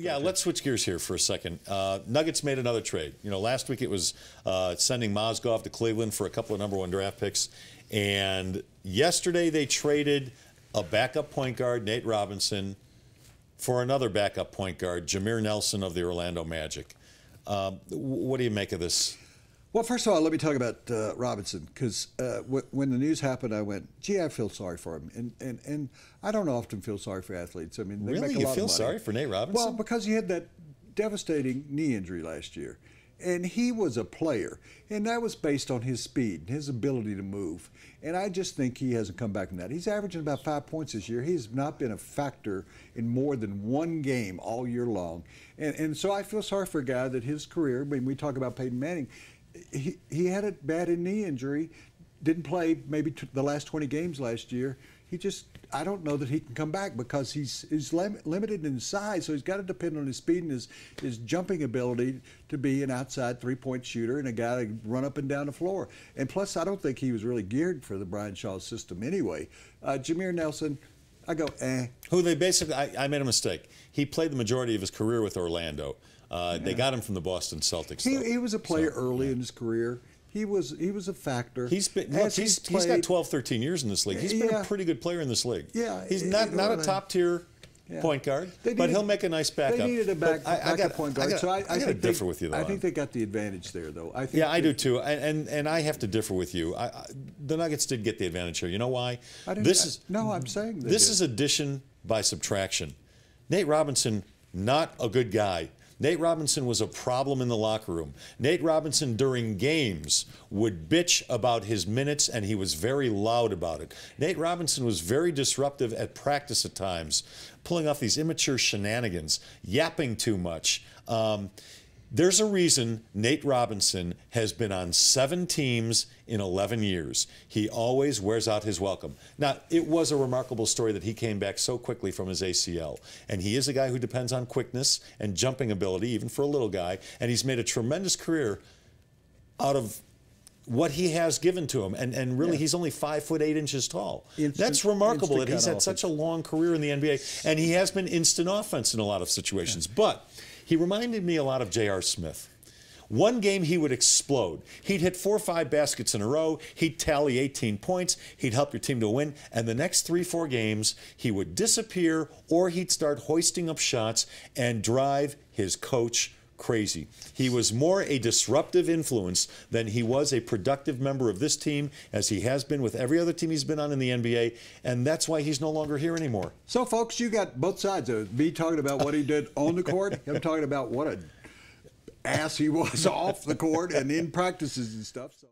Yeah, let's switch gears here for a second. Nuggets made another trade. You know, last week it was sending Mozgov to Cleveland for a couple of #1 draft picks. And yesterday they traded a backup point guard, Nate Robinson, for another backup point guard, Jameer Nelson of the Orlando Magic. What do you make of this? Well, first of all, let me talk about Robinson, because when the news happened, I went, gee, I feel sorry for him. And I don't often feel sorry for athletes. I mean, they really? make a lot You feel of money. sorry for Nate Robinson? Well, because he had that devastating knee injury last year. And he was a player. And that was based on his speed, his ability to move. And I just think he hasn't come back from that. He's averaging about 5 points this year. He's not been a factor in more than one game all year long. And so I feel sorry for a guy that his career, when we talk about Peyton Manning, he had a bad knee injury, didn't play maybe the last 20 games last year. I don't know that he can come back because he's limited in size, so he's got to depend on his speed and his jumping ability to be an outside three-point shooter and a guy to run up and down the floor. And plus, I don't think he was really geared for the Brian Shaw system anyway. Jameer Nelson, I go, eh. Who they basically, I made a mistake. He played the majority of his career with Orlando. They got him from the Boston Celtics. He was a player early in his career. He was a factor. He's got 12, 13 years in this league. He's been a pretty good player in this league. Yeah, he's not a top tier point guard, but he'll make a nice backup. They needed a backup point guard. I got to differ with you, though. I think they got the advantage there, though. I do too, and I have to differ with you. The Nuggets did get the advantage here. You know why? I'm saying this is addition by subtraction. Nate Robinson, not a good guy. Nate Robinson was a problem in the locker room. Nate Robinson, during games, would bitch about his minutes, and he was very loud about it. Nate Robinson was very disruptive at practice at times, pulling off these immature shenanigans, yapping too much. There's a reason Nate Robinson has been on 7 teams in 11 years. He always wears out his welcome. Now, it was a remarkable story that he came back so quickly from his ACL. And he is a guy who depends on quickness and jumping ability, even for a little guy. And he's made a tremendous career out of what he has given to him. And really, he's only 5'8" tall. That's remarkable that he's had such a long career in the NBA. And he has been instant offense in a lot of situations. But he reminded me a lot of J.R. Smith. One game he would explode. He'd hit 4 or 5 baskets in a row. He'd tally 18 points. He'd help your team to win. And the next 3 or 4 games, he would disappear, or he'd start hoisting up shots and drive his coach crazy. He was more a disruptive influence than he was a productive member of this team, as he has been with every other team he's been on in the NBA, and that's why he's no longer here anymore. So, folks, you got both sides of it. Me talking about what he did on the court, him talking about what an ass he was off the court and in practices and stuff. So.